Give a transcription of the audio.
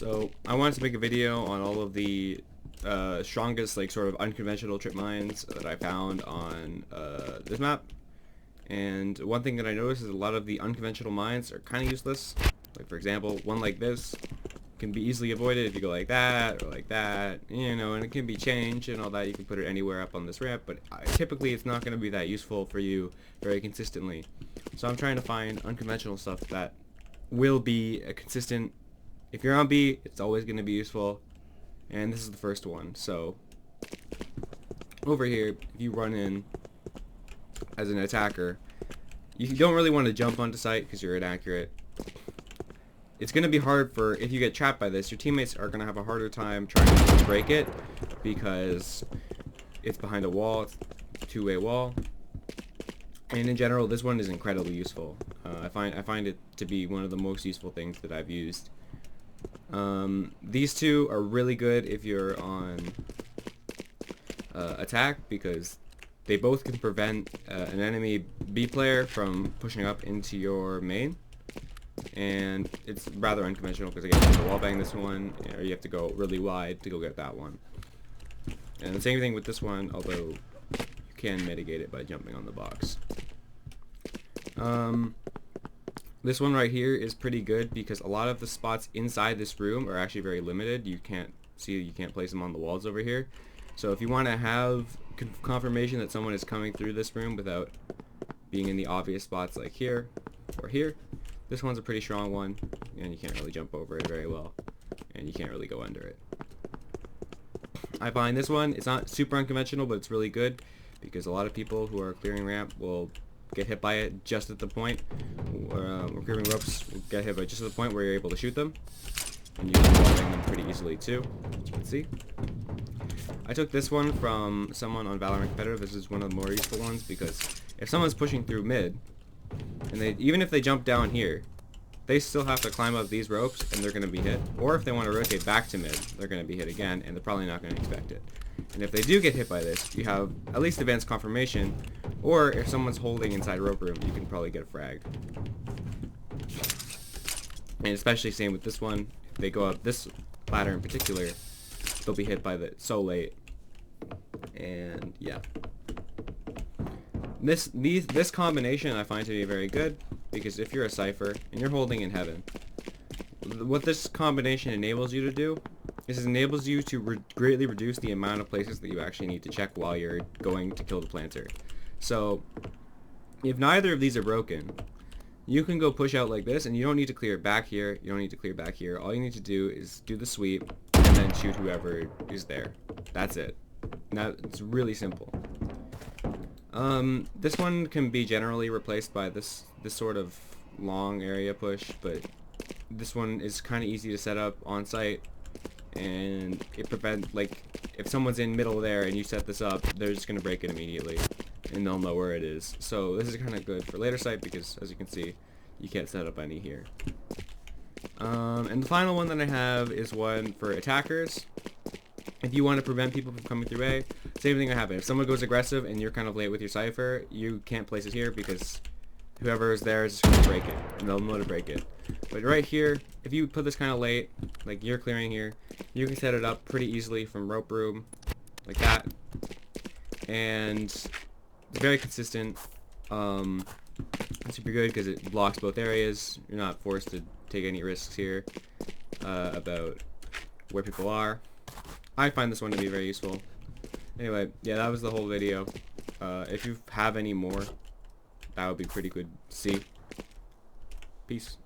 So I wanted to make a video on all of the strongest, like, sort of unconventional trip mines that I found on this map. And one thing that I noticed is a lot of the unconventional mines are kind of useless. Like, for example, one like this can be easily avoided if you go like that or like that, you know, and it can be changed and all that. You can put it anywhere up on this ramp, but typically it's not going to be that useful for you very consistently. So I'm trying to find unconventional stuff that will be a consistent. If you're on B, it's always going to be useful, and this is the first one. So over here, if you run in as an attacker, you don't really want to jump onto site because you're inaccurate. It's going to be hard for, if you get trapped by this, your teammates are going to have a harder time trying to break it because it's behind a wall, it's a two-way wall. And in general, this one is incredibly useful. I find it to be one of the most useful things that I've used. These two are really good if you're on attack because they both can prevent an enemy B player from pushing up into your main. And it's rather unconventional because again, you have to wallbang this one, or you have to go really wide to go get that one. And the same thing with this one, although you can mitigate it by jumping on the box. This one right here is pretty good because a lot of the spots inside this room are actually very limited. You can't place them on the walls over here. So if you want to have confirmation that someone is coming through this room without being in the obvious spots like here or here, this one's a pretty strong one, and you can't really jump over it very well, and you can't really go under it. I find this one, it's not super unconventional, but it's really good because a lot of people who are clearing ramp will get hit by it just at the point, or clearing ropes will get hit by just at the point where you're able to shoot them, and you can wallbang them pretty easily too, as you can see. I took this one from someone on Valorant Competitive. This is one of the more useful ones because if someone's pushing through mid, and even if they jump down here, they still have to climb up these ropes and they're going to be hit. Or if they want to rotate back to mid, they're going to be hit again, and they're probably not going to expect it. And if they do get hit by this, you have at least advanced confirmation, or if someone's holding inside rope room, you can probably get a frag. And especially same with this one, if they go up this ladder in particular, they'll be hit by the so late. And yeah. This combination I find to be very good because if you're a Cypher and you're holding in heaven, what this combination enables you to do is it enables you to greatly reduce the amount of places that you actually need to check while you're going to kill the planter. So if neither of these are broken, you can go push out like this and you don't need to clear back here, you don't need to clear back here. All you need to do is do the sweep and then shoot whoever is there. That's it. Now it's really simple. This one can be generally replaced by this sort of long area push, but this one is kind of easy to set up on site, and it prevents, like, if someone's in middle there and you set this up, they're just gonna break it immediately, and they'll know where it is. So this is kind of good for later site because, as you can see, you can't set up any here. And the final one that I have is one for attackers. If you want to prevent people from coming through A, same thing will happen. If someone goes aggressive and you're kind of late with your Cypher, you can't place it here because whoever is there is just going to break it, and they'll know to break it. But right here, if you put this kind of late, like you're clearing here, you can set it up pretty easily from rope room, like that. And it's very consistent. It's super good because it blocks both areas. You're not forced to take any risks here about where people are. I find this one to be very useful. Anyway, yeah, that was the whole video. If you have any more, that would be pretty good to see. Peace.